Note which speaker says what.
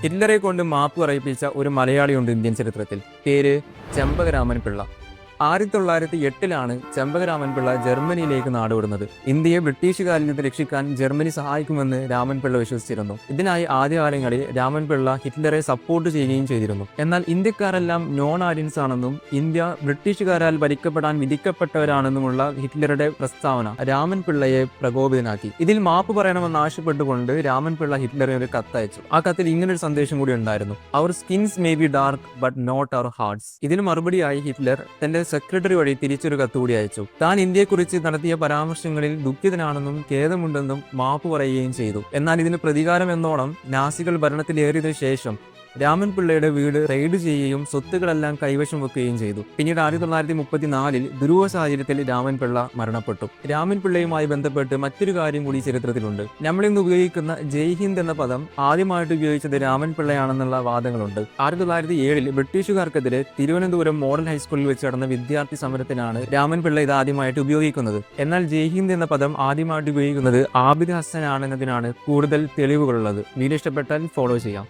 Speaker 1: ഹിറ്റ്ലറെ കൊണ്ട് മാപ്പ് പറയിപ്പിച്ച ഒരു മലയാളിയുണ്ട് ഇന്ത്യൻ ചരിത്രത്തിൽ. പേര് ചെമ്പകരാമൻ പിള്ള. 1908 ചെമ്പകരാമൻ പിള്ള ജർമ്മനിയിലേക്ക് നാടുവിടുന്നത്. ഇന്ത്യയെ ബ്രിട്ടീഷുകാരിൽ നിന്ന് രക്ഷിക്കാൻ ജർമ്മനി സഹായിക്കുമെന്ന് രാമൻപിള്ള വിശ്വസിച്ചിരുന്നു. ഇതിനായി ആദ്യകാലങ്ങളിൽ രാമൻപിള്ള ഹിറ്റ്ലറെ സപ്പോർട്ട് ചെയ്യുകയും ചെയ്തിരുന്നു. എന്നാൽ ഇന്ത്യക്കാരെല്ലാം നോൺ ആര്യൻസ് ആണെന്നും ഇന്ത്യ ബ്രിട്ടീഷുകാരാൽ ഭരിക്കപ്പെടാൻ വിധിക്കപ്പെട്ടവരാണെന്നുമുള്ള ഹിറ്റ്ലറുടെ പ്രസ്താവന രാമൻപിള്ളയെ പ്രകോപിതനാക്കി. ഇതിൽ മാപ്പ് പറയണമെന്ന് ആവശ്യപ്പെട്ടുകൊണ്ട് രാമൻപിള്ള ഹിറ്റ്ലറെ ഒരു കത്തയച്ചു. ആ കത്തിൽ ഇങ്ങനൊരു സന്ദേശം കൂടി ഉണ്ടായിരുന്നു: our skins may be dark but not our hearts. ഇതിന് മറുപടിയായി ഹിറ്റ്ലർ തന്റെ സെക്രട്ടറി വഴി തിരിച്ചൊരു കത്ത് കൂടി അയച്ചു. താൻ ഇന്ത്യയെക്കുറിച്ച് നടത്തിയ പരാമർശങ്ങളിൽ ദുഃഖിതനാണെന്നും ഖേദമുണ്ടെന്നും മാപ്പ് പറയുകയും ചെയ്തു. എന്നാൽ ഇതിന് പ്രതികാരം എന്നോണം നാസികൾ ഭരണത്തിലേറിയതിനു ശേഷം രാമൻപിള്ളയുടെ വീട് റെയ്ഡ് ചെയ്യുകയും സ്വത്തുക്കളെല്ലാം കൈവശം വെക്കുകയും ചെയ്തു. പിന്നീട് 1934 ദുരൂഹ സാഹചര്യത്തിൽ രാമൻപിള്ള മരണപ്പെട്ടു. രാമൻപിള്ളയുമായി ബന്ധപ്പെട്ട് മറ്റൊരു കാര്യം കൂടി ചരിത്രത്തിലുണ്ട്. നമ്മളിന്ന് ഉപയോഗിക്കുന്ന ജയ് ഹിന്ദ് എന്ന പദം ആദ്യമായിട്ട് ഉപയോഗിച്ചത് രാമൻപിള്ളയാണെന്നുള്ള വാദങ്ങളുണ്ട്. 1907 ബ്രിട്ടീഷുകാർക്കെതിരെ തിരുവനന്തപുരം മോഡൽ ഹൈസ്കൂളിൽ വെച്ച് നടന്ന വിദ്യാർത്ഥി സമരത്തിനാണ് രാമൻപിള്ള ഇത് ആദ്യമായിട്ട് ഉപയോഗിക്കുന്നത്. എന്നാൽ ജയ് ഹിന്ദ് എന്ന പദം ആദ്യമായിട്ട് ഉപയോഗിക്കുന്നത് ആബിദ് ഹസൻ ആണെന്നതിനാണ് കൂടുതൽ തെളിവുകളുള്ളത്. വീഡിയോ ഇഷ്ടപ്പെട്ടാൽ ഫോളോ ചെയ്യാം.